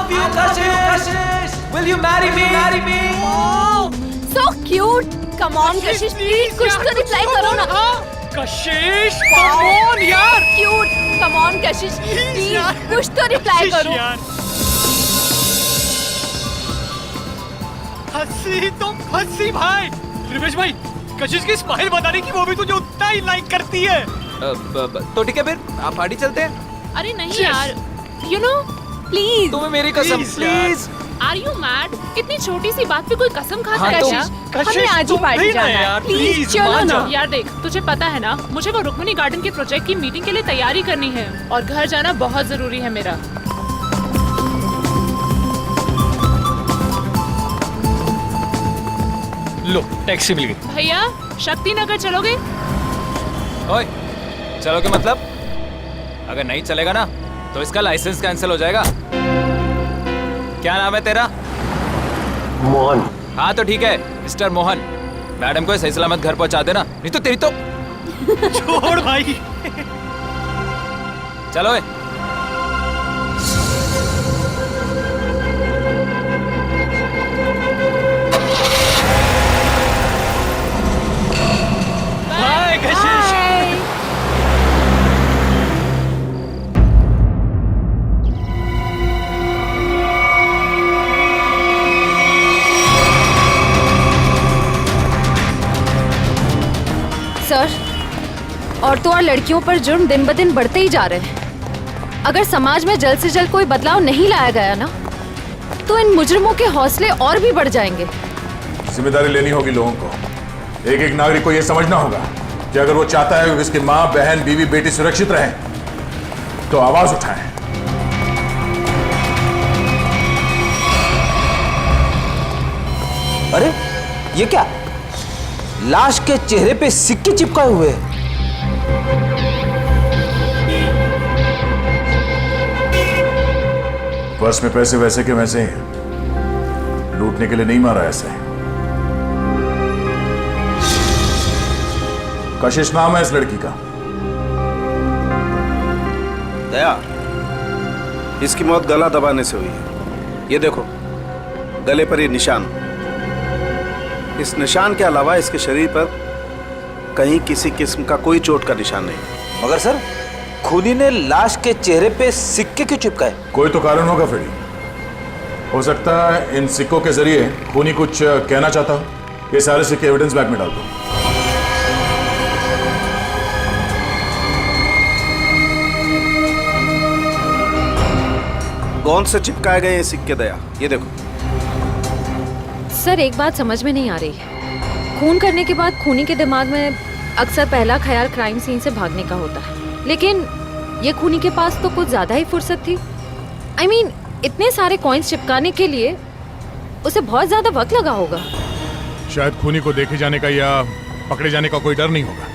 love you, Kashish. Will you marry me? So cute. Come on, Kashish, please कुछ तो reply करो ना. कशिश, come on यार. Cute. Come on, Kashish, please कुछ तो रिप्लाई करो. हंसी तो हंसी भाई. रिवेश भाई, कशिश की स्माइल बताने की वो भी तुझे उतना ही लाइक करती है. तो ठीक है फिर आप पार्टी चलते हैं. अरे नहीं यार, you know, Please. तुम्हें मेरी कसम प्लीज. are you mad? इतनी छोटी सी बात पे कोई कसम खाता है क्या? हमें आज ही पार्टी जाना है. Please चलो ना. यार देख, तुझे पता है ना, मुझे वो रुक्मिणी गार्डन के प्रोजेक्ट की मीटिंग के लिए तैयारी करनी है और घर जाना बहुत जरूरी है मेरा. लो, टैक्सी मिल गई. भैया, शक्ति नगर चलोगे? ओए चलो के मतलब अगर नहीं चलेगा ना तो इसका लाइसेंस कैंसिल हो जाएगा. क्या नाम है तेरा? मोहन. हाँ तो ठीक है मिस्टर मोहन. मैडम को सही सलामत घर पहुंचा देना, नहीं तो तेरी तो. छोड़ भाई. चलो. बाय कशिश. सर, औरतों और लड़कियों पर जुर्म दिन ब दिन बढ़ते ही जा रहे हैं. अगर समाज में जल्द से जल्द कोई बदलाव नहीं लाया गया ना तो इन मुजरिमों के हौसले और भी बढ़ जाएंगे. जिम्मेदारी लेनी होगी लोगों को. एक एक नागरिक को यह समझना होगा कि अगर वो चाहता है कि उसकी माँ, बहन, बीवी, बेटी सुरक्षित रहे तो आवाज उठाएं. अरे ये क्या? लाश के चेहरे पे सिक्के चिपकाए हुए हैं. पर्स में पैसे वैसे के वैसे ही. लूटने के लिए नहीं मारा ऐसे. कशिश नाम है इस लड़की का. दया, इसकी मौत गला दबाने से हुई है. ये देखो, गले पर ये निशान. इस निशान के अलावा इसके शरीर पर कहीं किसी किस्म का कोई चोट का निशान नहीं. मगर सर, खूनी ने लाश के चेहरे पे सिक्के क्यों चिपकाए? कोई तो कारण होगा फ्रेडी. हो सकता है इन सिक्कों के जरिए खूनी कुछ कहना चाहता हो. ये सारे सिक्के एविडेंस बैग में डाल दो. कौन से चिपकाए गए ये सिक्के दया? ये देखो. सर, एक बात समझ में नहीं आ रही. खून करने के बाद खूनी के दिमाग में अक्सर पहला ख्याल क्राइम सीन से भागने का होता है, लेकिन ये खूनी के पास तो कुछ ज्यादा ही फुर्सत थी. I mean, इतने सारे कॉइन्स चिपकाने के लिए उसे बहुत ज्यादा वक्त लगा होगा. शायद खूनी को देखे जाने का या पकड़े जाने का कोई डर नहीं होगा.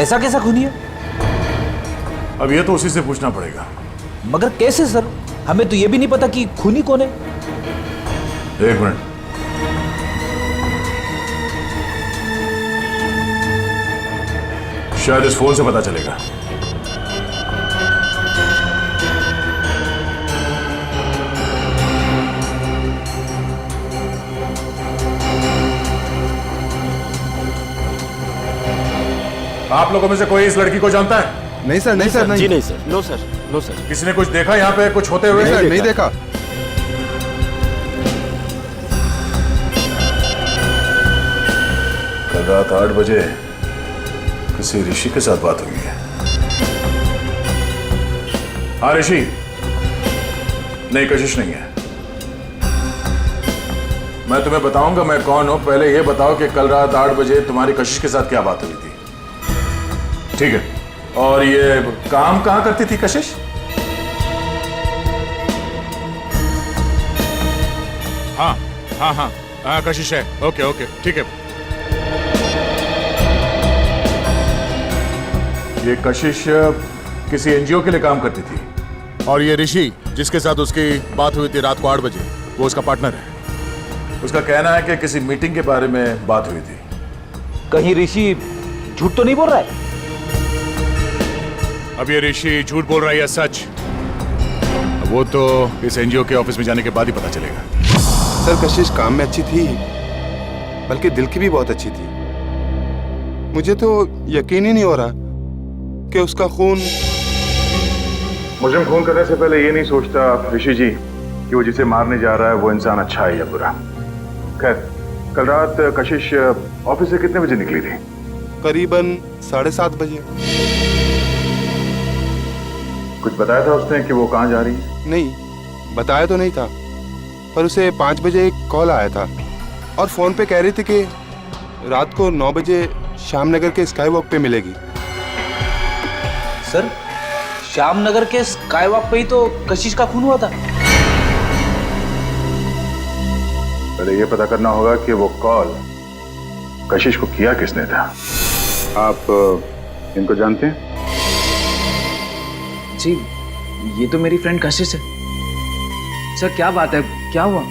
ऐसा कैसा खूनी है? अब ये तो उसी से पूछना पड़ेगा. मगर कैसे सर? हमें तो ये भी नहीं पता कि खूनी कौन है. एक मिनट. शायद इस फोन से पता चलेगा. आप लोगों में से कोई इस लड़की को जानता है? नहीं सर, नहीं सर, नहीं. जी नहीं sir. No sir, no sir. किसी ने कुछ देखा यहाँ पे कुछ होते हुए? नहीं सर, नहीं देखा. कल रात 8 बजे किसी ऋषि के साथ बात हुई है. हाँ ऋषि. नहीं, कशिश नहीं है. मैं तुम्हें बताऊंगा मैं कौन हूं. पहले यह बताओ कि कल रात 8 बजे तुम्हारी कशिश के साथ क्या बात हुई थी. ठीक है. और ये काम कहां करती थी कशिश? हाँ हाँ हाँ हाँ, कशिश है. ओके ओके, ठीक है. ये कशिश किसी एनजीओ के लिए काम करती थी. और ये ऋषि जिसके साथ उसकी बात हुई थी रात को 8 बजे, वो उसका पार्टनर है. उसका कहना है कि किसी मीटिंग के बारे में बात हुई थी. कहीं ऋषि झूठ तो नहीं बोल रहा है? अब ये ऋषि झूठ बोल रहा है या सच, वो तो इस एनजीओ के ऑफिस में जाने के बाद ही पता चलेगा। सर कशिश काम में अच्छी थी, बल्कि दिल की भी बहुत अच्छी थी। मुझे तो यकीन ही नहीं हो रहा कि उसका खून। मुझे खून करने से पहले ये नहीं सोचता ऋषि जी कि वो जिसे मारने जा रहा है वो इंसान अच्छा है या बुरा। खैर, कल रात कशिश ऑफिस से कितने बजे निकली थी? करीबन 7:30 बजे। कुछ बताया था उसने कि वो कहाँ जा रही है? नहीं, बताया तो नहीं था, पर उसे 5 बजे एक कॉल आया था और फोन पे कह रही थी कि रात को 9 बजे श्यामनगर के स्काई वॉक पे मिलेगी। सर, श्यामनगर के स्काई वॉक पे ही तो कशिश का खून हुआ था। पहले ये पता करना होगा कि वो कॉल कशिश को किया किसने था। आप इनको जानते हैं? जी, ये तो मेरी फ्रेंड कशिश है। सर क्या बात है, क्या हुआ?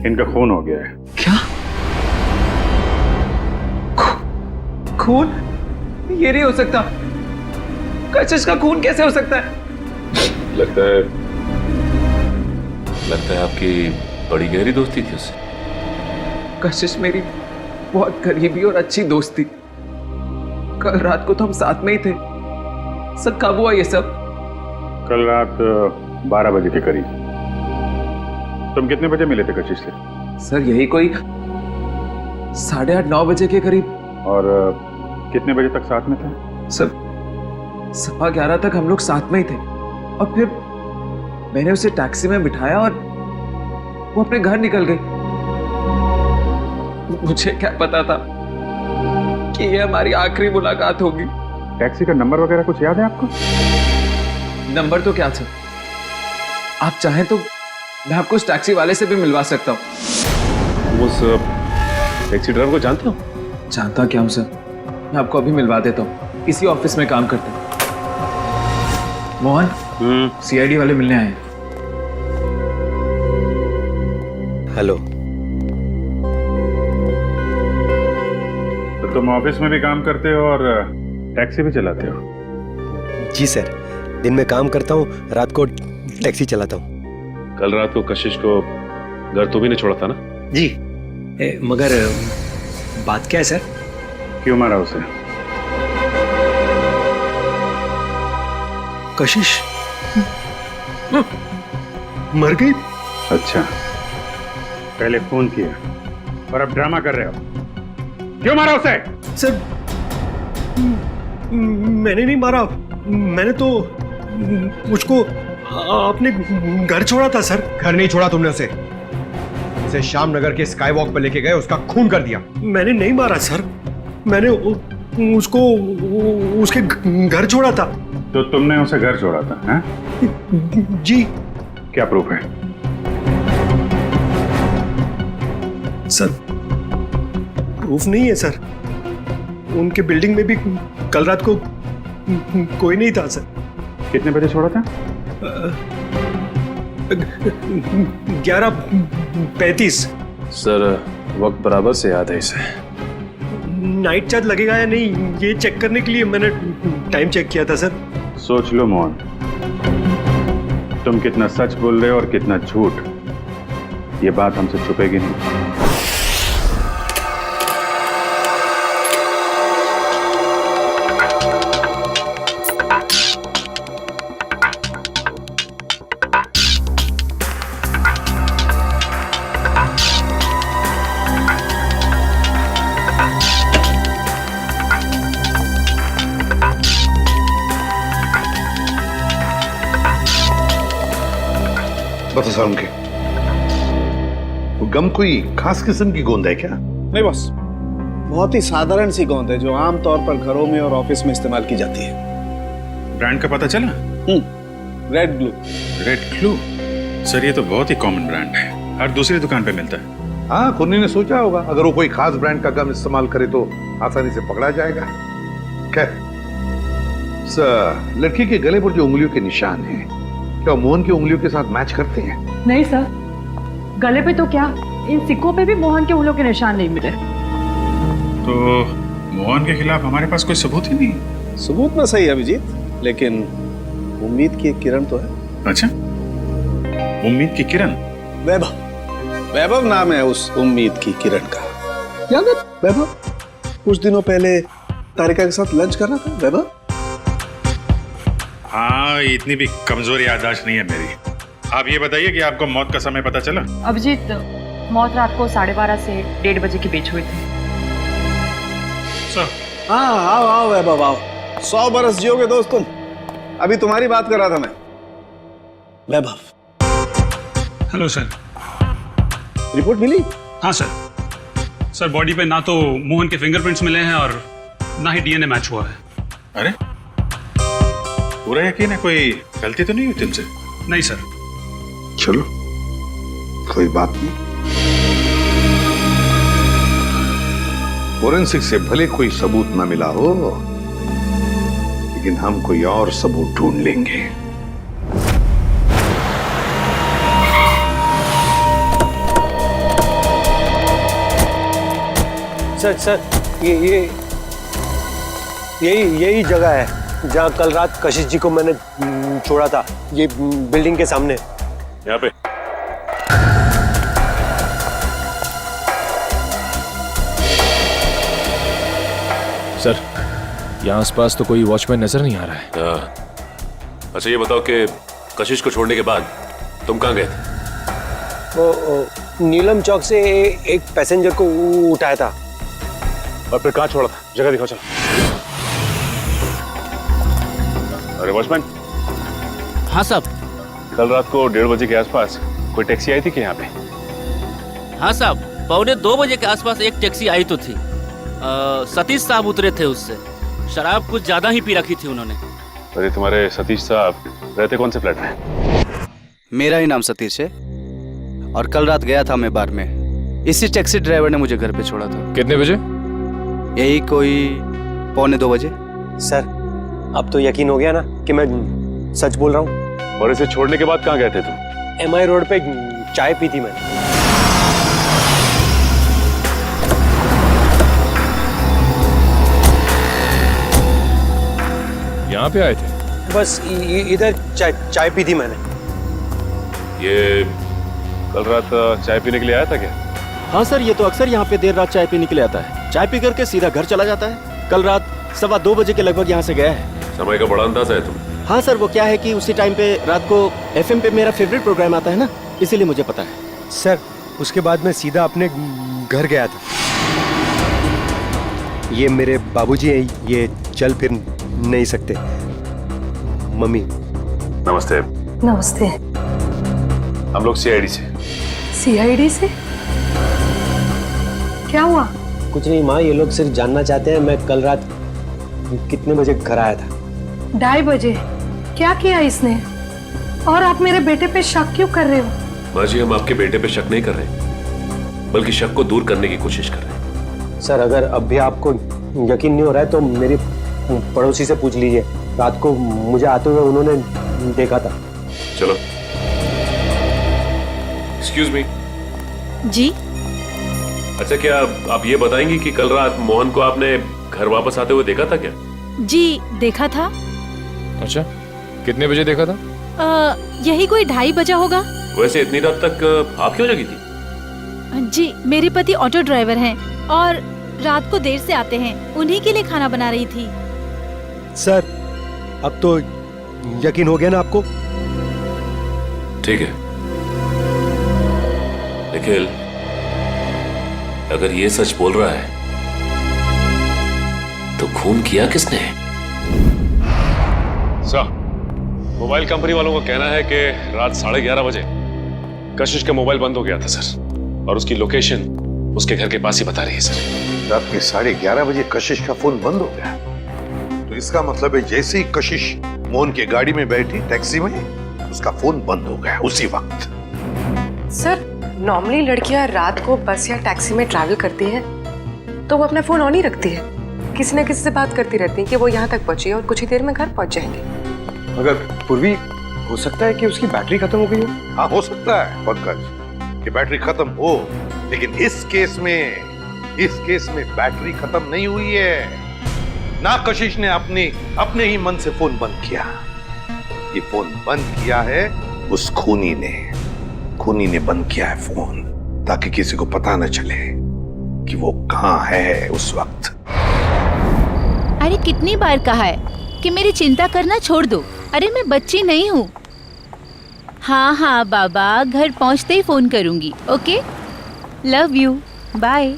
इनका खून हो गया है। क्या खून? ये नहीं हो सकता। कशिश का खून कैसे हो सकता है? लगता है आपकी बड़ी गहरी दोस्ती थी उससे। कशिश मेरी बहुत करीबी और अच्छी दोस्त थी। कल रात को तो हम साथ में ही थे। सर कब हुआ ये सब? कल रात 12 बजे के करीब। तुम कितने बजे मिले थे कशिश से? सर यही कोई 8:30 9 बजे के करीब। और कितने बजे तक साथ में थे? सर 11:15 तक हम लोग साथ में ही थे और फिर मैंने उसे टैक्सी में बिठाया और वो अपने घर निकल गई। मुझे क्या पता था कि ये हमारी आखिरी मुलाकात होगी। टैक्सी का नंबर वगैरह कुछ याद है आपको? नंबर तो क्या सर, आप चाहें तो मैं आपको उस टैक्सी वाले से भी मिलवा सकता हूँ। उस टैक्सी ड्राइवर को जानते हो? जानता क्या हूँ सर, मैं आपको अभी मिलवा देता हूँ। इसी ऑफिस में काम करते हैं। मोहन, सीआईडी वाले मिलने आए हैं। हेलो। तो तुम ऑफिस में भी काम करते हो और टैक्सी भी चलाते हो? जी सर, दिन में काम करता हूँ, रात को टैक्सी चलाता हूँ। कल रात को कशिश को घर तो भी नहीं छोड़ा था ना? जी। मगर बात क्या है सर? क्यों मारा उसे? कशिश मर गई। अच्छा, पहले फोन किया और अब ड्रामा कर रहे हो। क्यों मारा उसे? सर मैंने नहीं मारा, मैंने तो मुझको अपने घर छोड़ा था सर। घर नहीं छोड़ा तुमने उसे श्यामनगर के स्काई वॉक पर लेके गए, उसका खून कर दिया। मैंने नहीं मारा सर, मैंने उसको उसके घर छोड़ा था। तो तुमने उसे घर छोड़ा था? हैं? जी। क्या प्रूफ है? सर प्रूफ नहीं है सर, उनके बिल्डिंग में भी कल रात को कोई नहीं था सर। कितने बजे छोड़ा था? 11:35। सर वक्त बराबर से याद है इसे। नाइट चार्ज लगेगा या नहीं ये चेक करने के लिए मैंने टाइम चेक किया था सर। सोच लो मोहन, तुम कितना सच बोल रहे हो और कितना झूठ, ये बात हमसे छुपेगी नहीं। बता सर, उनके वो गम कोई खास किस्म की गोंद है क्या? नहीं बॉस, बहुत ही साधारण सी गोंद है जो आम तौर पर घरों में और ऑफिस में इस्तेमाल की जाती है। ब्रांड का पता चला? Red glue. Red glue? Sir ये तो बहुत ही कॉमन ब्रांड है, हर दूसरी दुकान पे मिलता है। हाँ, कुन्नी ने सोचा होगा अगर वो कोई खास ब्रांड का गम इस्तेमाल करे तो आसानी से पकड़ा जाएगा। खैर सर, लड़की के गले पर जो उंगलियों के निशान हैं, क्या मोहन की उंगलियों के साथ मैच करते हैं? नहीं सर, गले पे तो क्या, इन सिक्कों पे भी मोहन के उंगलियों के निशान नहीं मिले। तो मोहन के खिलाफ हमारे पास कोई सबूत ही नहीं? सबूत ना सही अभिजीत, लेकिन उम्मीद की एक किरण तो है। अच्छा, उम्मीद की किरण? वैभव, वैभव नाम है उस उम्मीद की किरण का। याद है वैभव? कुछ दिनों पहले तारिका के साथ लंच कर रहा था वैभव। हाँ, इतनी भी कमजोर याददाश्त नहीं है मेरी। आप ये बताइए कि आपको मौत का समय पता चला? अभिजीत, मौत रात को 12:30 से 1:30 बजे के बीच हुई थी। हाँ, आओ आओ वैभव आओ। 100 बरस जियोगे दोस्त तुम। अभी तुम्हारी बात कर रहा था मैं। वैभव, हेलो सर। रिपोर्ट मिली? हाँ सर, बॉडी पे ना तो मोहन के फिंगरप्रिंट्स मिले हैं और ना ही डीएनए मैच हुआ है। अरे, पूरा यकीन है? कोई गलती तो नहीं हुई तुमसे? नहीं सर। चलो, कोई बात नहीं। फोरेंसिक से भले कोई सबूत ना मिला हो, लेकिन हम कोई और सबूत ढूंढ लेंगे। सर, यही जगह है जहाँ कल रात कशिश जी को मैंने छोड़ा था। ये बिल्डिंग के सामने। यहाँ पे? सर, यहाँ आसपास तो कोई वॉचमैन नजर नहीं आ रहा है। अच्छा, ये बताओ कि कशिश को छोड़ने के बाद तुम कहाँ गए थे? वो नीलम चौक से एक पैसेंजर को उठाया था। और फिर कहाँ छोड़ा था? जगह दिखाओ चलो। अरे वॉचमैन। हाँ साहब। कल रात को 1:30 बजे के आसपास कोई टैक्सी आई थी कि यहाँ पे? हाँ साहब, 1:45 बजे के आसपास एक टैक्सी आई तो थी। सतीश साहब उतरे थे उससे। शराब कुछ ज्यादा ही पी रखी थी उन्होंने। अरे तुम्हारे सतीश साहब रहते कौन से फ्लैट में? मेरा ही नाम सतीश है और कल रात गया था मैं बार में। इसी टैक्सी ड्राइवर ने मुझे घर पे छोड़ा था। कितने बजे? यही कोई 1:45 बजे। सर, अब तो यकीन हो गया ना कि मैं सच बोल रहा हूँ। और इसे छोड़ने के बाद कहाँ गए थे तुम? MI रोड पे चाय पी थी मैंने। यहाँ पे आए थे? बस इधर चाय पी थी मैंने। ये कल रात चाय पीने के लिए आया था क्या? हाँ सर, ये तो अक्सर यहाँ पे देर रात चाय पीने के लिए आता है। चाय पी करके सीधा घर चला जाता है। कल रात 2:15 बजे के लगभग यहाँ से गया है। समय का बड़ा अंदाजा है तुम। हाँ सर, वो क्या है कि उसी टाइम पे रात को FM पे मेरा फेवरेट प्रोग्राम आता है ना, इसीलिए मुझे पता है। सर, उसके बाद मैं सीधा अपने घर गया था। ये मेरे बाबूजी हैं, ये चल फिर नहीं सकते। मम्मी। नमस्ते। नमस्ते। हम लोग CID से। CID से? क्या हुआ? कुछ नहीं माँ, ये लोग सिर्फ जानना चाहते हैं मैं कल रात कितने बजे घर आया था। 2:30 बजे। क्या किया इसने? और आप मेरे बेटे पे शक क्यों कर रहे हो? माँ जी, हम आपके बेटे पे शक नहीं कर रहे, बल्कि शक को दूर करने की कोशिश कर रहे हैं। सर, अगर अब भी आपको यकीन नहीं हो रहा है तो मेरी पड़ोसी से पूछ लीजिए। रात को मुझे आते हुए उन्होंने देखा था। चलो। Excuse me. जी। अच्छा, क्या आप ये बताएंगी कि कल रात मोहन को आपने घर वापस आते हुए देखा था क्या? जी, देखा था। अच्छा, कितने बजे देखा था? यही कोई 2:30 बजा होगा। वैसे इतनी रात तक आप क्यों जगी थी? जी, मेरे पति ऑटो ड्राइवर हैं और रात को देर से आते हैं। उन्हीं के लिए खाना बना रही थी। सर, अब तो यकीन हो गया ना आपको? ठीक है, निखिल, अगर ये सच बोल रहा है तो खून किया किसने? सर, मोबाइल कंपनी वालों का कहना है कि रात 11:30 बजे कशिश का मोबाइल बंद हो गया था सर, और उसकी लोकेशन उसके घर के पास ही बता रही है सर। रात के 11:30 बजे कशिश का फोन बंद हो गया, तो इसका मतलब है जैसे ही कशिश मोहन की गाड़ी में बैठी टैक्सी में, उसका फोन बंद हो गया उसी वक्त। सर, नॉर्मली लड़कियां रात को बस या टैक्सी में ट्रैवल करती हैं तो वो अपना फोन ऑन ही रखती है। किसी न किसी से बात करती रहती है कि वो यहाँ तक पहुंची है और कुछ ही देर में घर पहुंच जाएंगे। मगर पूर्वी, हो सकता है कि उसकी बैटरी खत्म हो गई हो। हाँ, हो सकता है पंकज कि बैटरी खत्म हो, लेकिन इस केस में बैटरी खत्म नहीं हुई है ना। कशिश ने अपने ही मन से फोन बंद किया। ये फोन बंद किया है उस खूनी ने बंद किया है फोन, ताकि किसी को पता न चले कि वो कहाँ है उस वक्त। अरे कितनी बार कहा है कि मेरी चिंता करना छोड़ दो। अरे मैं बच्ची नहीं हूँ। हाँ हाँ बाबा, घर पहुँचते ही फोन करूँगी। Okay, love you, bye.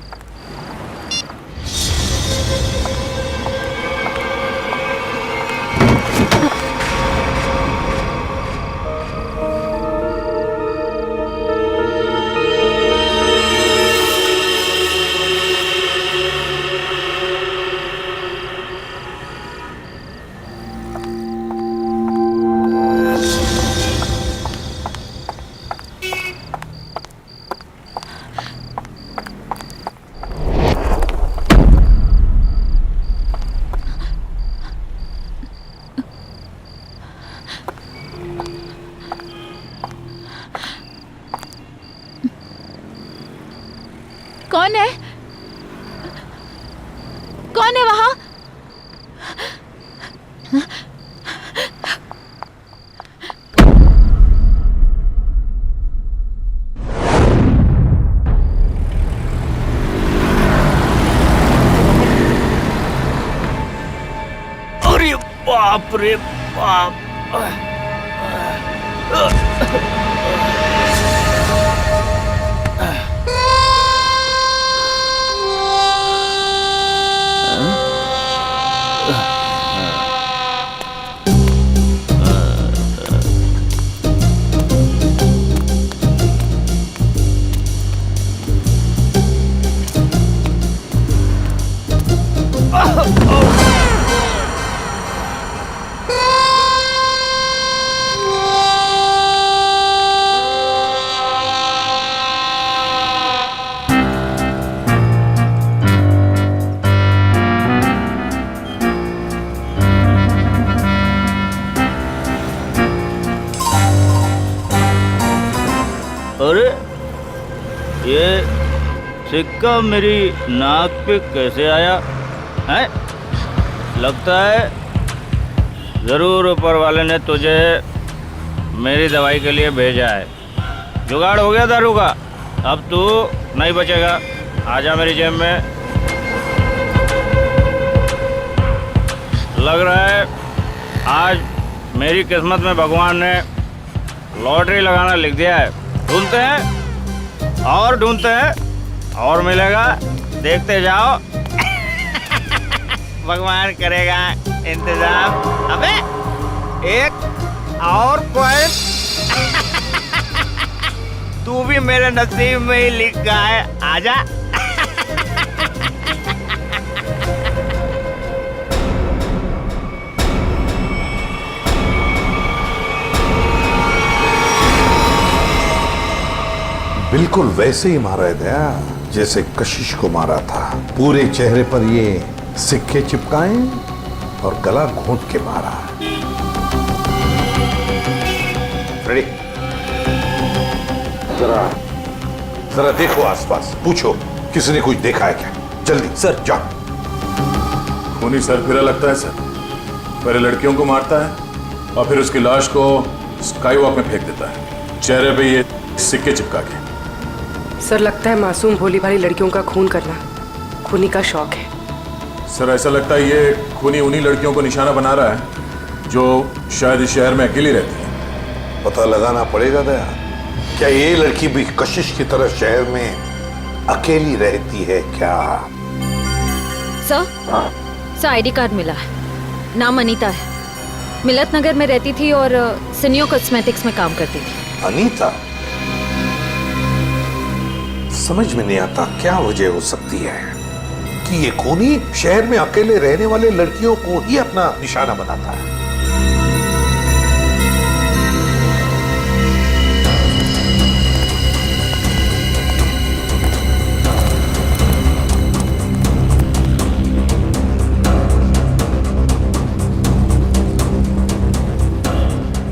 कौन है? कौन है वहां? अरे बाप रे बाप। अरे ये सिक्का मेरी नाक पे कैसे आया है? लगता है जरूर ऊपर वाले ने तुझे मेरी दवाई के लिए भेजा है। जुगाड़ हो गया दारू का, अब तू नहीं बचेगा। आजा मेरी जेब में। लग रहा है आज मेरी किस्मत में भगवान ने लॉटरी लगाना लिख दिया है। ढूंढते हैं और ढूंढते हैं और मिलेगा, देखते जाओ। भगवान करेगा इंतजाम। अबे एक और पॉइंट तू भी मेरे नसीब में ही लिखा है। आजा। बिल्कुल वैसे ही मारा है दया, जैसे कशिश को मारा था। पूरे चेहरे पर ये सिक्के चिपकाए और गला घोंट के मारा। रेडी? जरा देखो आसपास, पूछो किसी ने कुछ देखा है क्या? जल्दी सर जाओ। खूनी सरफिरा लगता है सर। पहले लड़कियों को मारता है और फिर उसकी लाश को स्काई वॉक में फेंक देता है, चेहरे पे ये सिक्के चिपका के। सर लगता है मासूम भोली भाली लड़कियों का खून करना खूनी का शौक है। सर ऐसा लगता है ये खूनी उन्हीं लड़कियों को निशाना बना रहा है जो शायद इस शहर में अकेली रहती है। पता लगाना पड़ेगा दया, क्या ये लड़की भी कशिश की तरह शहर में अकेली रहती है क्या? सर आईडी कार्ड मिला है, नाम अनीता है, मिलत नगर में रहती थी और सिनियो कॉस्मेटिक्स में काम करती थी। अनीता? समझ में नहीं आता क्या वजह हो सकती है कि ये खूनी शहर में अकेले रहने वाले लड़कियों को ही अपना निशाना बनाता है।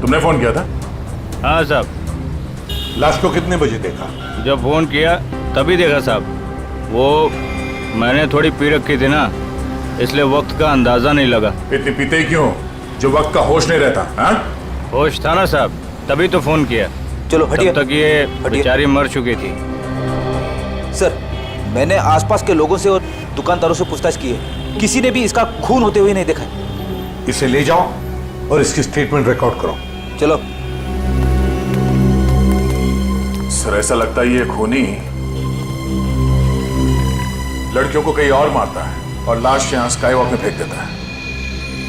तुमने फोन किया था? हाँ साहब। लाश को कितने बजे देखा? जब फोन किया तभी देखा साहब। वो मैंने थोड़ी पी रखी थी ना, इसलिए वक्त का अंदाजा नहीं लगा। इतनी पीते ही क्यों जो वक्त का होश नहीं रहता? हाँ? होश था ना साहब, तभी तो फोन किया। चलो हटिए। तब तक ये बेचारी मर चुकी थी। सर, मैंने आसपास के लोगों से और दुकानदारों से पूछताछ की है, किसी ने भी इसका खून होते हुए नहीं देखा। इसे ले जाओ और इसकी स्टेटमेंट रिकॉर्ड करो। चलो। सर, ऐसा लगता है ये खूनी लड़कियों को कहीं और मारता है और लाश यहाँ स्काई वॉक में फेंक देता है।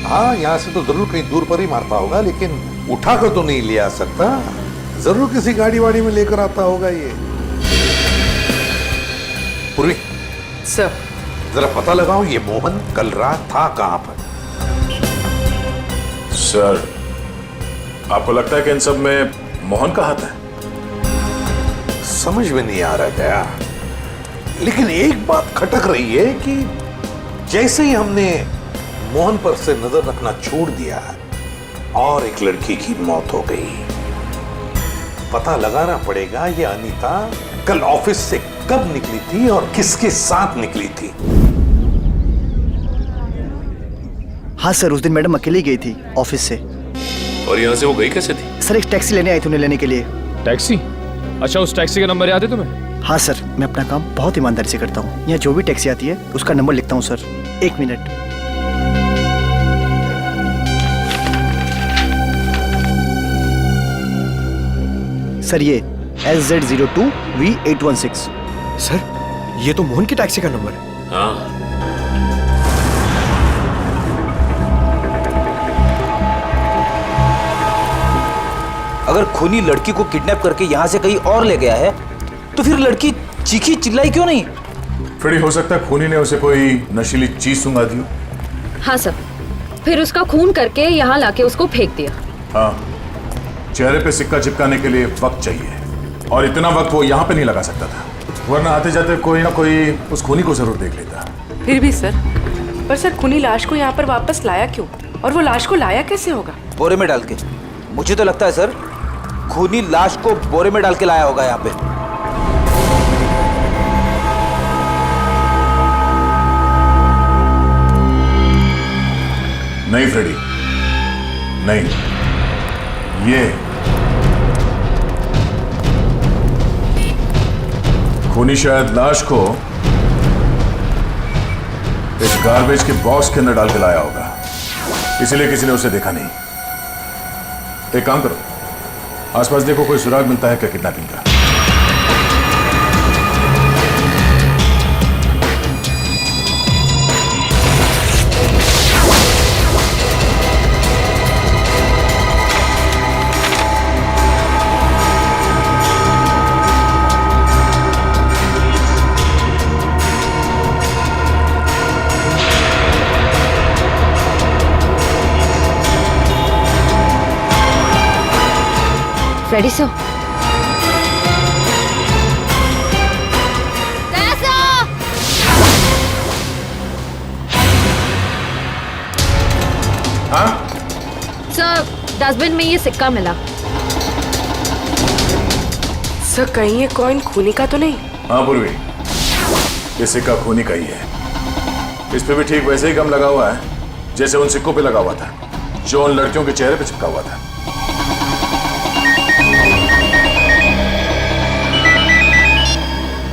हाँ, यहाँ से तो जरूर कहीं दूर पर ही मारता होगा, लेकिन उठाकर तो नहीं ले आ सकता। जरूर किसी गाड़ी वाड़ी में लेकर आता होगा ये। पूर्वी सर, जरा पता लगाओ ये मोहन कल रात था कहां पर। सर, आपको लगता है कि इन सब में मोहन का हाथ है? समझ में नहीं आ रहा गया, लेकिन एक बात खटक रही है कि जैसे ही हमने मोहन पर से नजर रखना छोड़ दिया और एक लड़की की मौत हो गई, पता लगाना पड़ेगा ये अनीता कल ऑफिस से कब निकली थी और किसके साथ निकली थी। हाँ सर, उस दिन मैडम अकेली गई थी ऑफिस से। और यहाँ से वो गई कैसे थी? सर, एक टैक्सी लेने आई थी उन्हें लेने के लिए। टैक्सी? अच्छा, उस टैक्सी का नंबर याद है तुम्हें? हाँ सर, मैं अपना काम बहुत ईमानदारी से करता हूँ। यहाँ जो भी टैक्सी आती है उसका नंबर लिखता हूँ सर। 1 मिनट। सर, ये SZ02V816। सर, ये तो मोहन की टैक्सी का नंबर है। हाँ। अगर खूनी लड़की को किडनैप करके यहाँ से कहीं और ले गया है, तो फिर लड़की चीखी चिल्लाई क्यों नहीं? फ्रेडी, हो सकता है खूनी ने उसे कोई नशीली चीज सुंघा दी। हाँ सर, फिर उसका खून करके यहाँ लाके उसको फेंक दिया। हाँ, चेहरे पे सिक्का चिपकाने के लिए वक्त चाहिए, और इतना वक्त वो यहाँ पे नहीं लगा सकता था, वरना आते जाते कोई ना कोई उस खूनी को जरूर देख लेता। फिर भी सर, पर सर खूनी लाश को यहाँ पर वापस लाया क्यों? और वो लाश को लाया कैसे होगा? बोरे में डाल के। मुझे तो लगता है सर, खूनी लाश को बोरे में डाल के लाया होगा यहाँ पे। नहीं फ्रेडी, नहीं, ये खूनी शायद लाश को एक गार्बेज के बॉक्स के अंदर डाल के लाया होगा, इसलिए किसी ने उसे देखा नहीं। एक काम करो, आसपास देखो कोई सुराग मिलता है क्या किडनैपिंग का। फ्रेडी सर, हाँ? सर, डस्टबिन में ये सिक्का मिला। सर, कहीं ये कॉइन खूनी का तो नहीं? हाँ पूर्वी, ये सिक्का खूनी का ही है। इस पे भी ठीक वैसे ही गम लगा हुआ है जैसे उन सिक्कों पे लगा हुआ था जो उन लड़कियों के चेहरे पे चिपका हुआ था।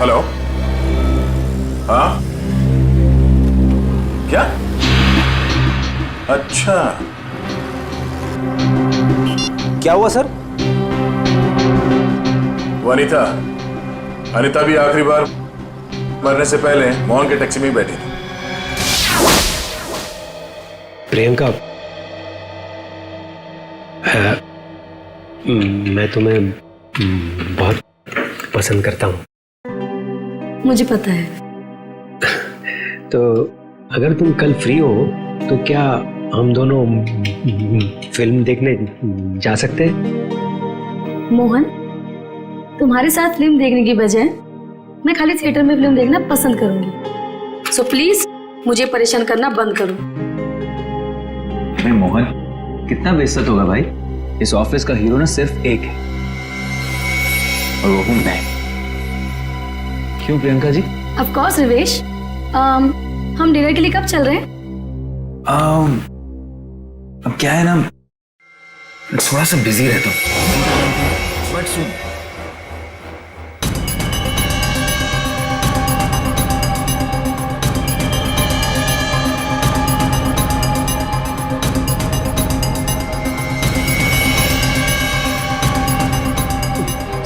हेलो? हाँ? क्या? अच्छा, क्या हुआ सर? वो अनीता भी आखिरी बार मरने से पहले मोहन के टैक्सी में ही बैठी थी। प्रियंका, मैं तुम्हें बहुत पसंद करता हूँ। मुझे पता है। तो अगर तुम कल फ्री हो तो क्या हम दोनों फिल्म देखने जा सकते हैं? मोहन, तुम्हारे साथ फिल्म देखने की बजाय मैं खाली थिएटर में फिल्म देखना पसंद करूंगी। सो प्लीज मुझे परेशान करना बंद करो। अरे मोहन, कितना बेइज्जत होगा भाई। इस ऑफिस का हीरो ना सिर्फ एक है और वो हूं मैं। क्यों प्रियंका जी? Of course Rivesh. हम डिनर के लिए कब चल रहे हैं? अब क्या है ना, थोड़ा सा बिजी रहता हूँ, बट सुन,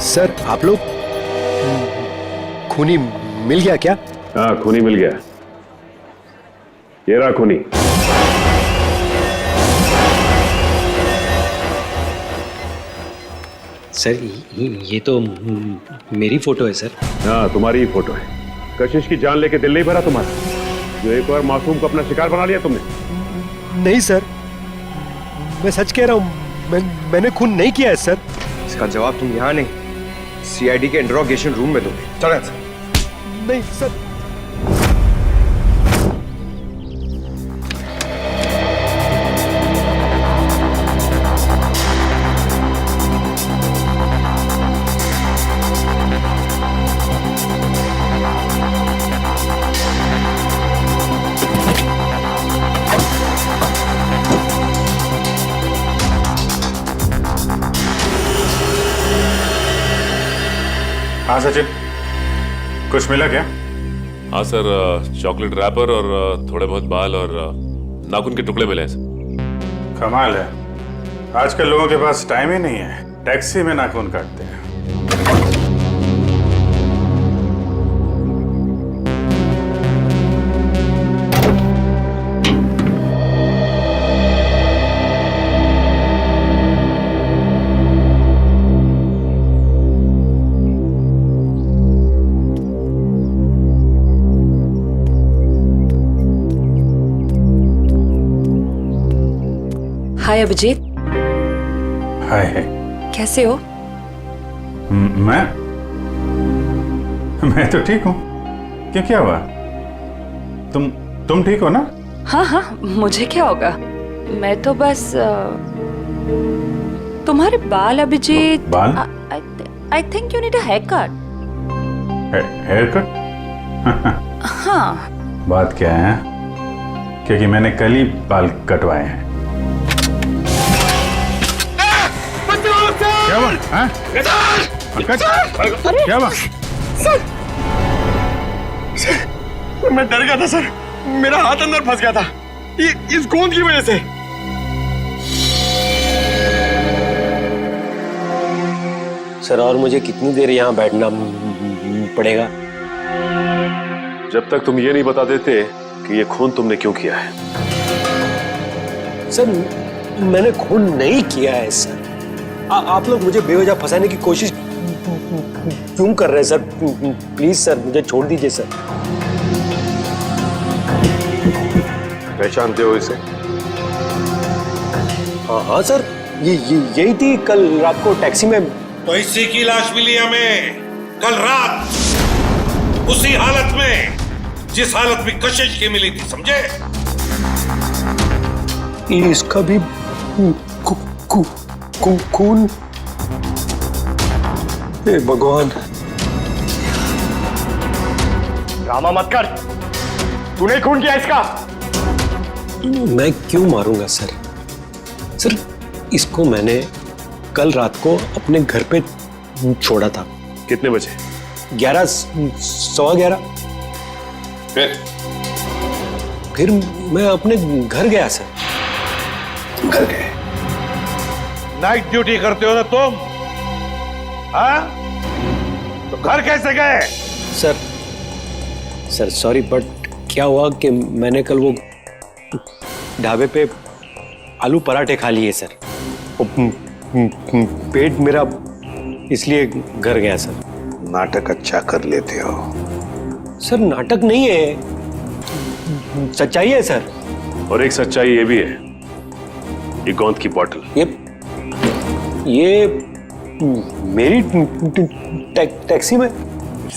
सर आप लोग खूनी मिल गया क्या? हाँ, खूनी मिल गया। ये रहा खूनी। सर ये तो मेरी फोटो है सर। हाँ, तुम्हारी ही फोटो है। कशिश की जान लेके दिल नहीं भरा तुम्हारा, जो एक बार मासूम को अपना शिकार बना लिया तुमने? नहीं सर, मैं सच कह रहा हूँ, मैंने खून नहीं किया है सर। इसका जवाब तुम यहाँ नहीं, सीआईडी के इंट्रोगेशन रूम में दोगे। चलो सर। नहीं सर। हाँ सचिन, कुछ मिला क्या? हाँ सर, चॉकलेट रैपर और थोड़े बहुत बाल और नाखून के टुकड़े मिले हैं सर। कमाल है, आजकल लोगों के पास टाइम ही नहीं है, टैक्सी में नाखून काटते हैं। हाय अभिजीत। हाय। कैसे हो? मैं तो ठीक हूँ। क्या हुआ? तुम ठीक हो ना? हाँ हाँ, मुझे क्या होगा, मैं तो बस तुम्हारे बाल अभिजीत। बाल? I think you need a haircut. Haircut? हाँ। बात क्या है? क्योंकि मैंने कल ही बाल कटवाए हैं। क्या हुआ? हाँ? क्या हुआ? सर, मैं डर गया था सर, मेरा हाथ अंदर फंस गया था इस गोंद की वजह से। सर, और मुझे कितनी देर यहाँ बैठना पड़ेगा? जब तक तुम ये नहीं बता देते कि ये खून तुमने क्यों किया है। सर, मैंने खून नहीं किया है सर। आप लोग मुझे बेवजह फंसाने की कोशिश क्यों कर रहे हैं सर? प्लीज सर, मुझे छोड़ दीजिए सर। पहचानते हो इसे? हाँ सर, यही थी कल रात को टैक्सी में। तो इसी की लाश मिली हमें कल रात, उसी हालत में जिस हालत में कशिश की मिली थी, समझे? इसका भी खून? हे भगवान। ड्रामा मत कर, तूने खून किया इसका। मैं क्यों मारूंगा सर? सर, इसको मैंने कल रात को अपने घर पे छोड़ा था। कितने बजे? 11, सवा 11। फिर मैं अपने घर गया सर। घर गए? नाइट ड्यूटी करते हो ना तुम? हाँ? तो घर कैसे गए? सर सॉरी, बट क्या हुआ कि मैंने कल वो ढाबे पे आलू पराठे खा लिए सर, पेट मेरा इसलिए घर गया सर। नाटक अच्छा कर लेते हो। सर, नाटक नहीं है, सच्चाई है सर। और एक सच्चाई ये भी है, ये गोंद की बोतल, ये मेरी टैक्सी में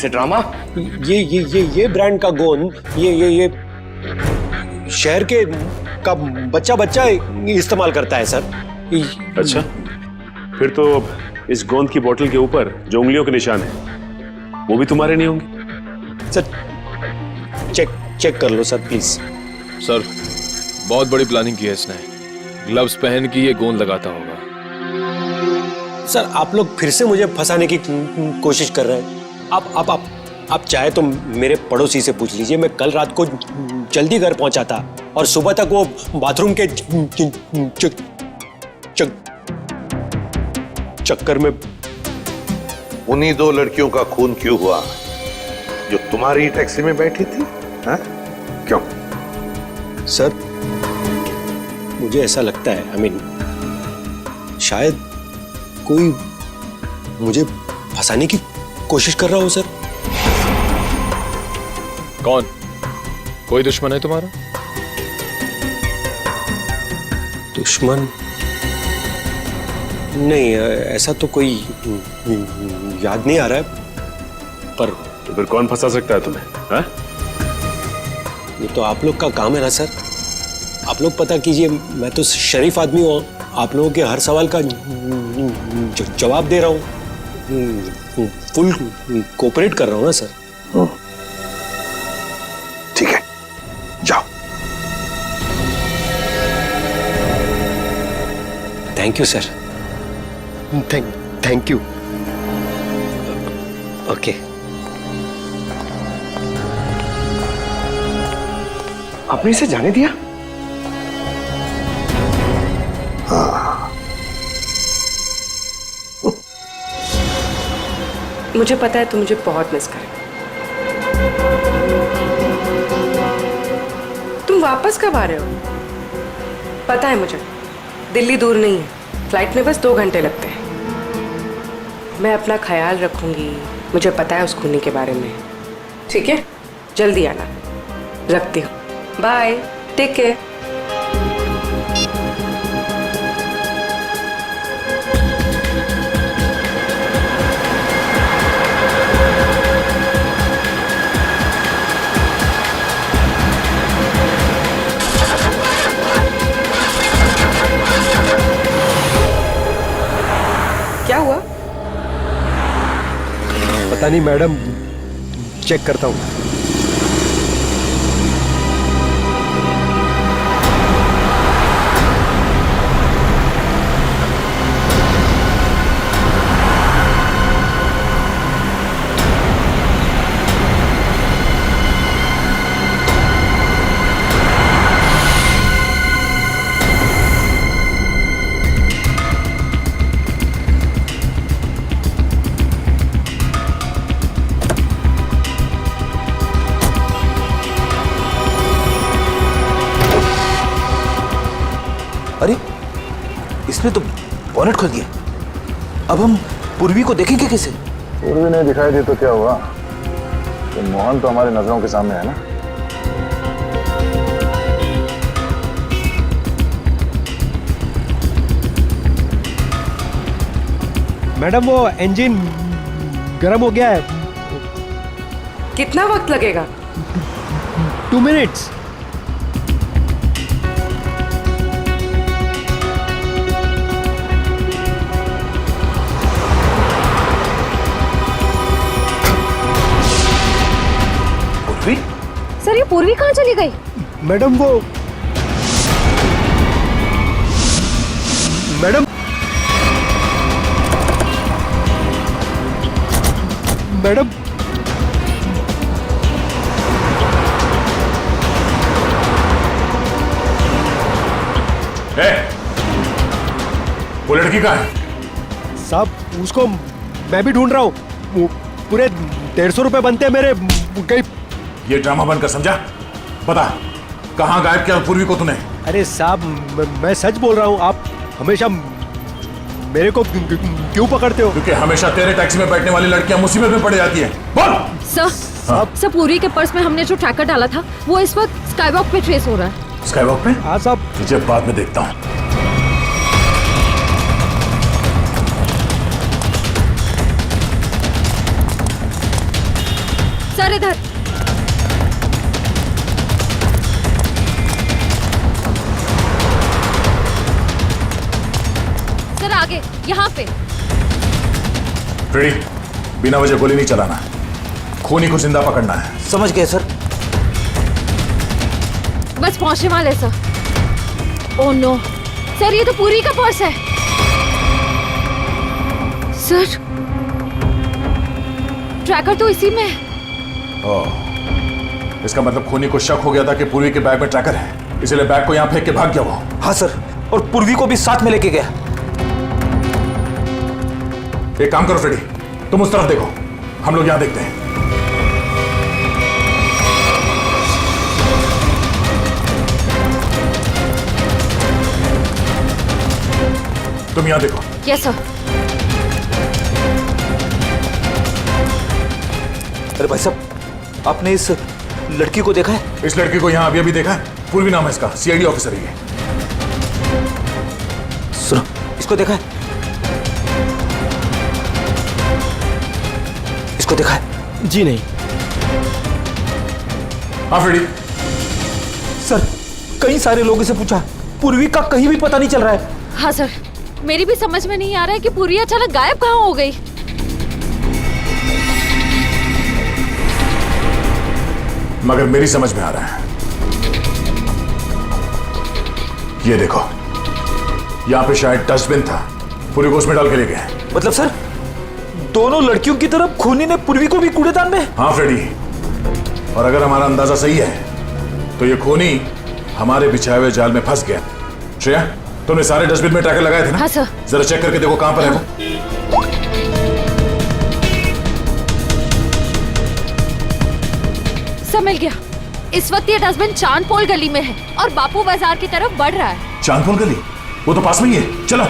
से ड्रामा। ये ब्रांड का गोंद ये शहर के का बच्चा इस्तेमाल करता है सर। अच्छा, फिर तो इस गोंद की बोतल के ऊपर जो उंगलियों के निशान है वो भी तुम्हारे नहीं होंगे? सर, चेक कर लो सर प्लीज। सर, बहुत बड़ी प्लानिंग की है इसने। ग्लव्स पहन के ये गोंद लगाता होगा। सर आप लोग फिर से मुझे फंसाने की कोशिश कर रहे हैं। आप चाहे तो मेरे पड़ोसी से पूछ लीजिए, मैं कल रात को जल्दी घर पहुंचा था और सुबह तक वो बाथरूम के चक्कर में। उन्हीं दो लड़कियों का खून क्यों हुआ जो तुम्हारी टैक्सी में बैठी थी? हा? क्यों? सर मुझे ऐसा लगता है, शायद कोई मुझे फंसाने की कोशिश कर रहा हो सर। कौन? कोई दुश्मन है तुम्हारा? दुश्मन नहीं, ऐसा तो कोई याद नहीं आ रहा है, पर तो फिर कौन फंसा सकता है तुम्हें? हा? ये तो आप लोग का काम है ना सर। आप लोग पता कीजिए, मैं तो शरीफ आदमी हूँ, आप लोगों के हर सवाल का जवाब दे रहा हूँ, फुल कोऑपरेट कर रहा हूँ ना सर। ठीक है, जाओ। Thank you sir. Thank you. Okay. आपने इसे जाने दिया? मुझे पता है तुम मुझे बहुत मिस कर। तुम वापस कब आ रहे हो? पता है मुझे, दिल्ली दूर नहीं है, फ्लाइट में बस 2 घंटे लगते हैं। मैं अपना ख्याल रखूंगी, मुझे पता है उस खूनी के बारे में। ठीक है, जल्दी आना। रखती हूँ, बाय, टेक केयर। क्या हुआ? पता नहीं मैडम, चेक करता हूँ। अरे इसने तो बॉनेट खोल दिया। अब हम पूर्वी को देखेंगे कैसे? पूर्वी नहीं दिखाई दी तो क्या हुआ? तो मोहन तो हमारी नजरों के सामने है ना। मैडम वो इंजन गर्म हो गया है। कितना वक्त लगेगा? 2 मिनट्स। सर ये पूर्वी कहाँ चली गई? मैडम वो मैडम मैडम वो लड़की कहाँ है? साहब उसको मैं भी ढूंढ रहा हूँ। पूरे 150 रुपए बनते हैं मेरे। कहीं ये ड्रामा बनकर समझा? पता कहाँ गायब किया पूर्वी को तूने? अरे साहब मैं सच बोल रहा हूँ। आप हमेशा मेरे को क्यों पकड़ते हो? क्योंकि हमेशा तेरे टैक्सी में बैठने वाली लड़कियां मुसीबत में पड़ जाती हैं। बोल। सर पूर्वी के पर्स में हमने जो ट्रैकर डाला था वो इस वक्त स्काईवॉक पे ट्रेस हो रहा है। स्काईवॉक पे? हाँ साहब। तुझे बाद में देखता हूँ। सर इधर। सर आगे यहाँ पे। रेडी? बिना वजह गोली नहीं चलाना, खूनी को जिंदा पकड़ना है। समझ गए सर। बस पहुंचने वाले सर। ओह नो सर, ये तो पूरी का पर्स है। सर, ट्रैकर तो इसी में है। ओह, इसका मतलब खूनी को शक हो गया था कि पूर्वी के बैग में ट्रैकर है, इसलिए बैग को यहाँ फेंक के भाग गया वो। हाँ सर, और पूर्वी को भी साथ में लेके गया। एक काम करो फ्रेडी, तुम उस तरफ देखो, हम लोग यहां देखते हैं। तुम यहां देखो। Yes sir. अरे भाई साहब, आपने इस लड़की को देखा है? इस लड़की को यहां अभी अभी देखा है। पूर्वी नाम है इसका, सीआईडी ऑफिसर है ये। सुनो, इसको देखा है? इसको देखा है? जी नहीं। हाँ फ्रेडी। सर, कई सारे लोगों से पूछा, पूर्वी का कहीं भी पता नहीं चल रहा है। हाँ सर, मेरी भी समझ में नहीं आ रहा है कि पूर्वी अचानक गायब कहाँ हो गई। मगर मेरी समझ में आ रहा है। ये देखो, यहां पे शायद डस्टबिन था, पूर्वी को उसमें डाल के ले गए। मतलब सर, दोनों लड़कियों की तरफ खूनी ने पूर्वी को भी कूड़ेदान में? हाँ फ्रेडी, और अगर हमारा अंदाजा सही है तो ये खूनी हमारे बिछाए हुए जाल में फंस गया। श्रेया, तुमने सारे डस्टबिन में ट्रैकर लगाए थे ना? हाँ सर। जरा चेक करके देखो कहां पर है वो। सब मिल गया। इस वक्त ये डस्टबिन चांदपोल गली में है और बापू बाजार की तरफ बढ़ रहा है। चांदपोल गली? वो तो पास में ही है, चलो।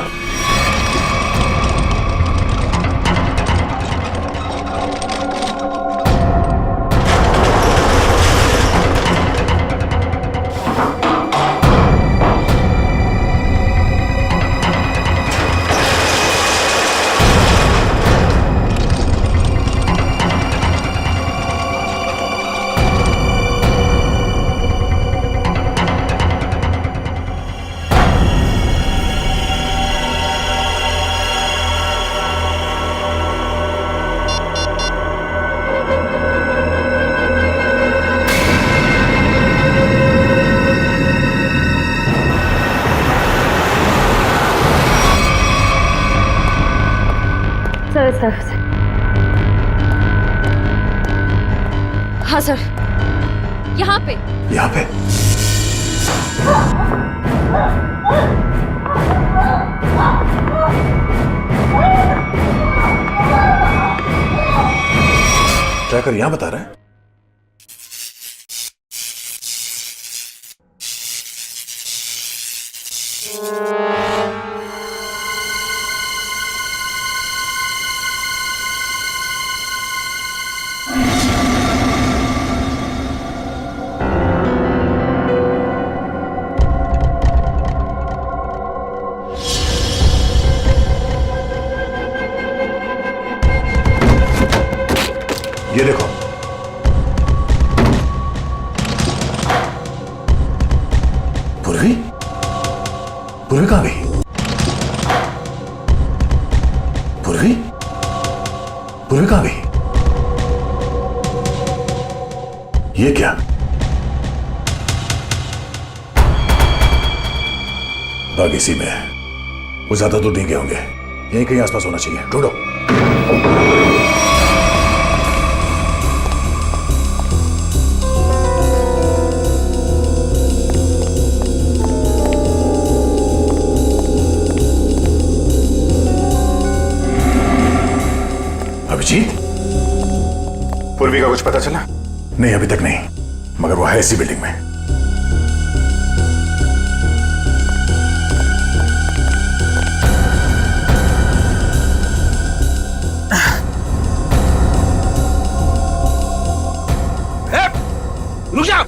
सर। हाँ सर, यहाँ पे। यहाँ पे? ट्रैकर यहाँ बता रहा है। ये देखो, पूर्वी? पूर्वी कहां गई? पूर्वी? पूर्वी कहां गई? ये क्या? बाग इसी में है, वो ज्यादा दूर नहीं गए होंगे, यहीं कहीं आसपास होना चाहिए, ढूंढो। अभिजीत, पूर्वी का कुछ पता चला? नहीं, अभी तक नहीं, मगर वो है इसी बिल्डिंग में। रुक जा।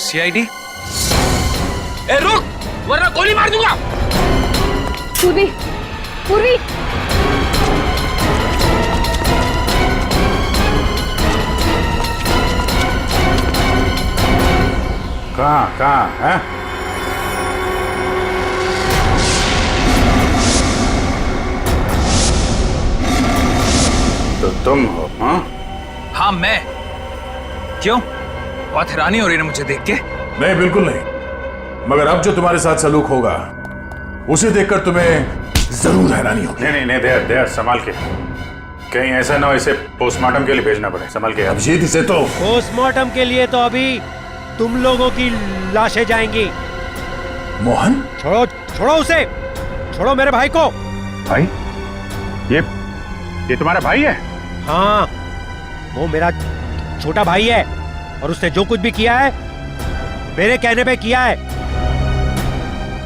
सीआईडी? ए रुक, वरना गोली मार दूंगा। पूर्वी, पूर्वी। कहाँ है? तो तुम हो? हाँ हाँ मैं। क्यों, बहुत हैरानी हो रही है मुझे देख के? नहीं, बिल्कुल नहीं। मगर अब जो तुम्हारे साथ सलूक होगा उसे देखकर तुम्हें जरूर हैरानी होगी। नहीं नहीं नहीं, दया संभाल के, कहीं ऐसा ना हो इसे पोस्टमार्टम के लिए भेजना पड़े। संभाल के। अभिजीत, इसे तो पोस्टमार्टम के लिए तो अभी तुम लोगों की लाशें जाएंगी। मोहन, छोड़ो छोड़ो उसे, छोड़ो मेरे भाई को। भाई? ये तुम्हारा भाई है? हाँ, वो मेरा छोटा भाई है और उसने जो कुछ भी किया है मेरे कहने पे किया है।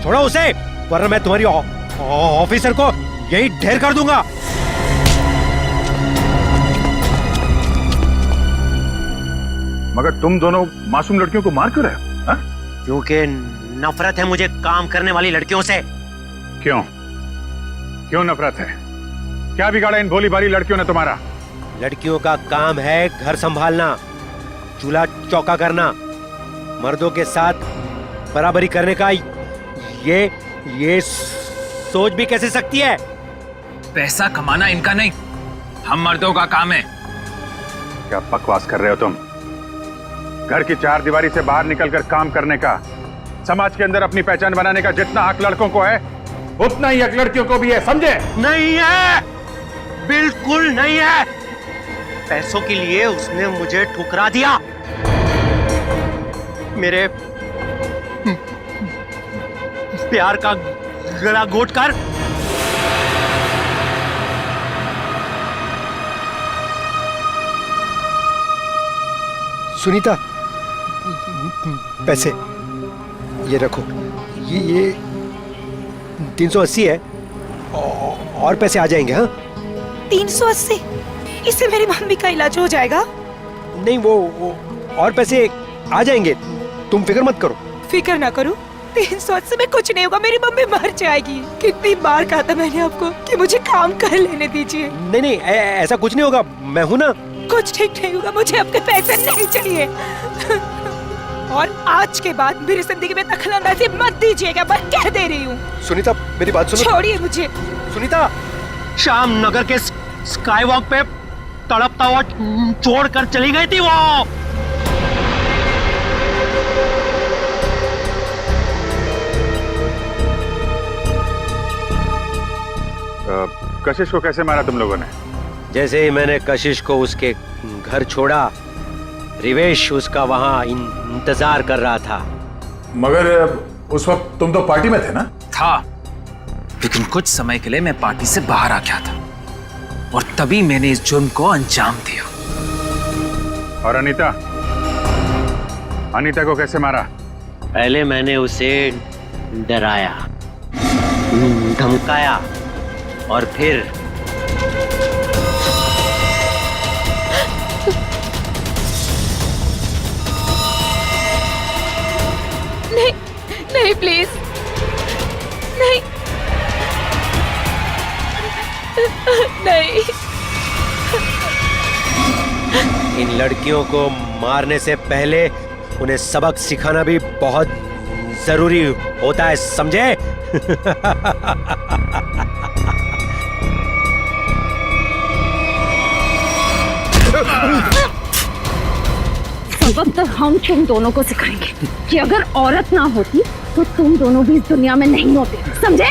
छोड़ो उसे, वरना मैं तुम्हारी ऑफिसर को यही ढेर कर दूंगा। मगर तुम दोनों मासूम लड़कियों को मार क्यों रहे हो? हाँ? क्योंकि नफरत है मुझे काम करने वाली लड़कियों से। क्यों क्यों नफरत है? क्या बिगाड़ा इन भोली भाली लड़कियों ने तुम्हारा? लड़कियों का काम है घर संभालना, चूल्हा चौका करना, मर्दों के साथ बराबरी करने का ये सोच भी कैसे सकती है? पैसा कमाना इनका नहीं, हम मर्दों का काम है। क्या बकवास कर रहे हो तुम? घर की चार दीवारी से बाहर निकलकर काम करने का, समाज के अंदर अपनी पहचान बनाने का जितना हक लड़कों को है उतना ही हक लड़कियों को भी है, समझे? नहीं है, बिल्कुल नहीं है। पैसों के लिए उसने मुझे ठुकरा दिया। मेरे प्यार का गला घोट कर सुनीता, पैसे ये रखो। ये 380 है और पैसे आ जाएंगे। हाँ, 380? इससे मेरी मम्मी का इलाज हो जाएगा? नहीं, वो और पैसे आ जाएंगे, तुम फिक्र मत करो। फिक्र ना करूं? 380 में कुछ नहीं होगा, मेरी मम्मी मर जाएगी। कितनी बार कहा था मैंने आपको कि मुझे काम कर लेने दीजिए। नहीं नहीं, ऐसा कुछ नहीं होगा, मैं हूं ना। कुछ ठीक नहीं होगा, मुझे आपके पैसे नहीं चाहिए। और आज के बाद मेरी जिंदगी में दखलंदाजी मत दीजिएगा, मैं कह दे रही हूँ। सुनीता, मेरी बात सुनो। छोड़िए मुझे। सुनीता, शाम नगर के स्काई वॉक पे तड़पता हुआ छोड़ कर चली गई थी वो। कशिश को कैसे मारा तुम लोगों ने? जैसे ही मैंने कशिश को उसके घर छोड़ा, रिवेश उसका वहां इंतजार कर रहा था। मगर उस वक्त तुम तो पार्टी में थे ना? था, लेकिन कुछ समय के लिए मैं पार्टी से बाहर आ गया था और तभी मैंने इस जुर्म को अंजाम दिया। और अनीता को कैसे मारा? पहले मैंने उसे डराया, धमकाया और फिर नहीं नहीं, प्लीज नहीं नहीं। इन लड़कियों को मारने से पहले उन्हें सबक सिखाना भी बहुत जरूरी होता है, समझे? सबक तो हम तुम दोनों को सिखाएंगे कि अगर औरत ना होती तो तुम दोनों भी इस दुनिया में नहीं होते, समझे?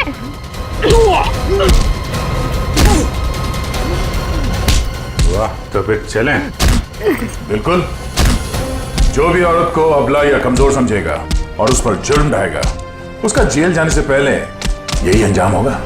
वाह, तो फिर चलें? बिल्कुल। जो भी औरत को अबला या कमजोर समझेगा और उस पर जुर्म ढाएगा, उसका जेल जाने से पहले यही अंजाम होगा।